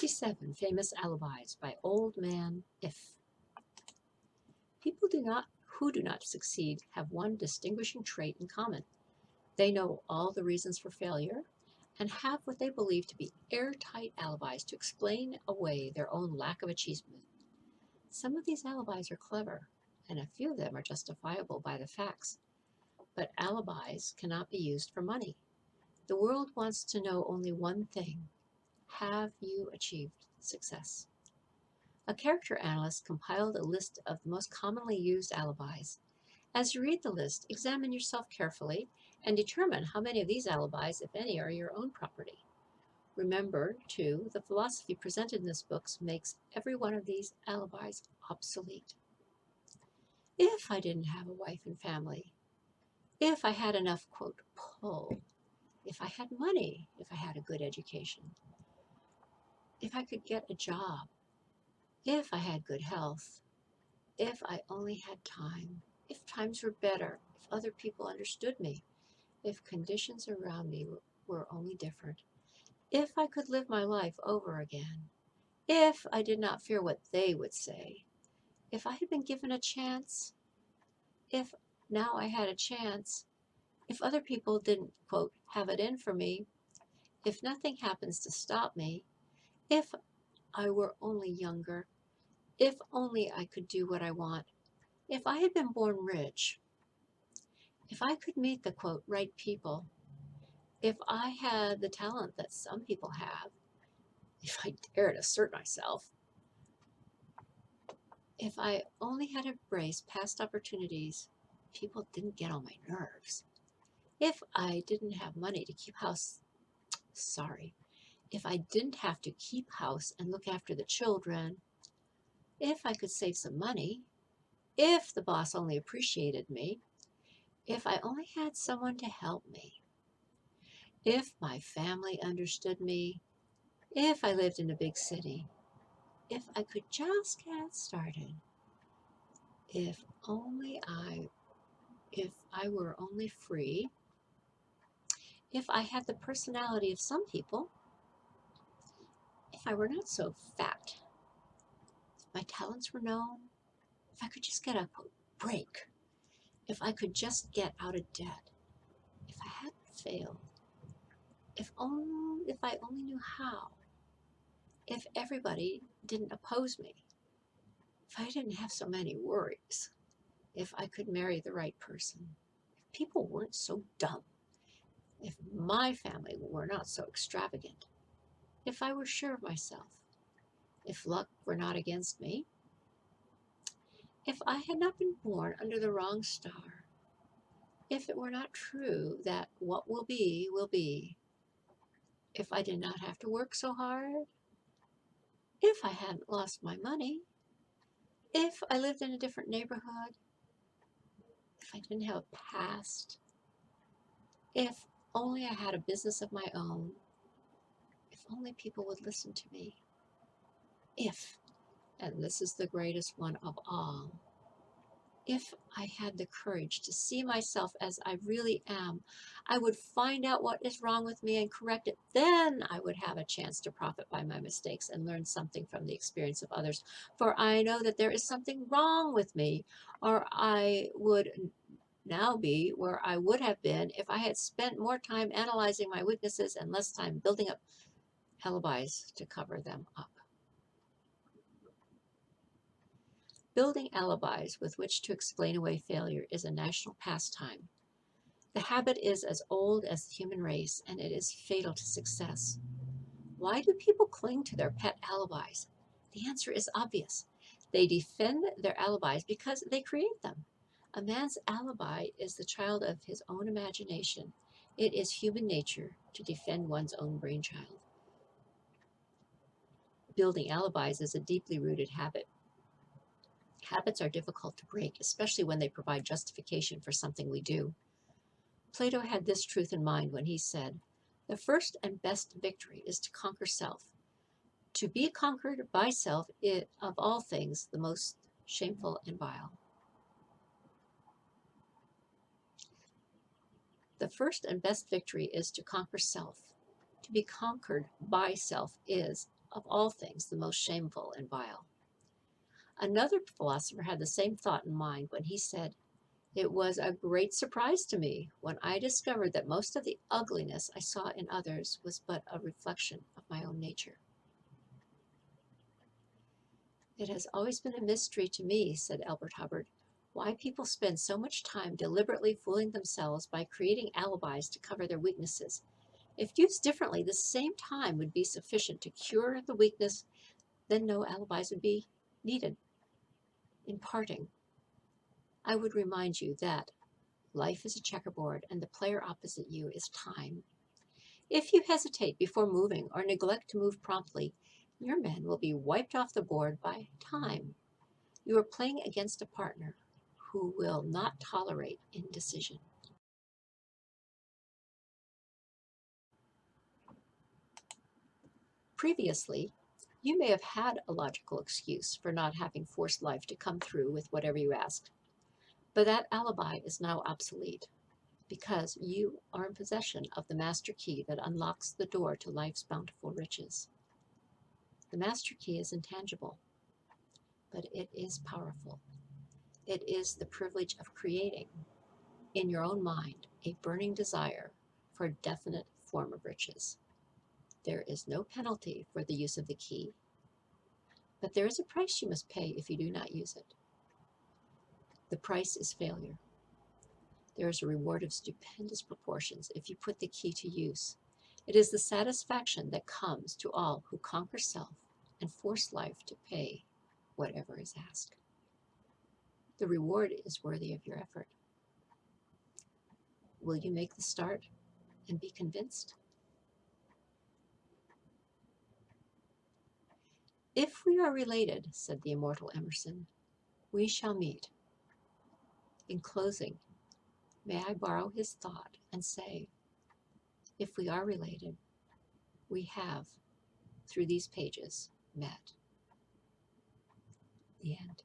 57 Famous Alibis by Old Man If. People who do not succeed have one distinguishing trait in common. They know all the reasons for failure and have what they believe to be airtight alibis to explain away their own lack of achievement. Some of these alibis are clever, and a few of them are justifiable by the facts. But alibis cannot be used for money. The world wants to know only one thing: have you achieved success? A character analyst compiled a list of the most commonly used alibis. As you read the list, examine yourself carefully and determine how many of these alibis, if any, are your own property. Remember, too, the philosophy presented in this book makes every one of these alibis obsolete. If I didn't have a wife and family, if I had enough, quote, pull, if I had money, if I had a good education, if I could get a job, if I had good health, if I only had time, if times were better, if other people understood me, if conditions around me were only different, if I could live my life over again, if I did not fear what they would say, if I had been given a chance, if now I had a chance, if other people didn't, quote, have it in for me, if nothing happens to stop me, if I were only younger, if only I could do what I want, if I had been born rich, if I could meet the, quote, right people, if I had the talent that some people have, if I dared assert myself, if I only had embraced past opportunities, people didn't get on my nerves. If I didn't have money to keep house, if I didn't have to keep house and look after the children, if I could save some money, if the boss only appreciated me, if I only had someone to help me, if my family understood me, if I lived in a big city, if I could just get started, if I were only free, if I had the personality of some people, if I were not so fat, if my talents were known, if I could just get a break, if I could just get out of debt, if I hadn't failed, if I only knew how, if everybody didn't oppose me, if I didn't have so many worries, if I could marry the right person, if people weren't so dumb, if my family were not so extravagant, if I were sure of myself, if luck were not against me, if I had not been born under the wrong star, if it were not true that what will be, if I did not have to work so hard, if I hadn't lost my money, if I lived in a different neighborhood, if I didn't have a past, if only I had a business of my own, if only people would listen to me, if, and this is the greatest one of all, if I had the courage to see myself as I really am, I would find out what is wrong with me and correct it. Then I would have a chance to profit by my mistakes and learn something from the experience of others. For I know that there is something wrong with me, or I would now be where I would have been if I had spent more time analyzing my weaknesses and less time building up alibis to cover them up. Building alibis with which to explain away failure is a national pastime. The habit is as old as the human race, and it is fatal to success. Why do people cling to their pet alibis? The answer is obvious. They defend their alibis because they create them. A man's alibi is the child of his own imagination. It is human nature to defend one's own brainchild. Building alibis is a deeply rooted habit. Habits are difficult to break, especially when they provide justification for something we do. Plato had this truth in mind when he said, "The first and best victory is to conquer self. To be conquered by self is, of all things, the most shameful and vile." The first and best victory is to conquer self. To be conquered by self is, of all things the most shameful and vile. Another philosopher had the same thought in mind when he said, "It was a great surprise to me when I discovered that most of the ugliness I saw in others was but a reflection of my own nature." "It has always been a mystery to me," said Albert Hubbard, "why people spend so much time deliberately fooling themselves by creating alibis to cover their weaknesses. If used differently, the same time would be sufficient to cure the weakness, then no alibis would be needed." In parting, I would remind you that life is a checkerboard and the player opposite you is time. If you hesitate before moving or neglect to move promptly, your men will be wiped off the board by time. You are playing against a partner who will not tolerate indecision. Previously, you may have had a logical excuse for not having forced life to come through with whatever you asked, but that alibi is now obsolete because you are in possession of the master key that unlocks the door to life's bountiful riches. The master key is intangible, but it is powerful. It is the privilege of creating, in your own mind, a burning desire for a definite form of riches. There is no penalty for the use of the key, but there is a price you must pay if you do not use it. The price is failure. There is a reward of stupendous proportions if you put the key to use. It is the satisfaction that comes to all who conquer self and force life to pay whatever is asked. The reward is worthy of your effort. Will you make the start and be convinced? "If we are related," said the immortal Emerson, "we shall meet." In closing, may I borrow his thought and say, if we are related, we have, through these pages, met. The end.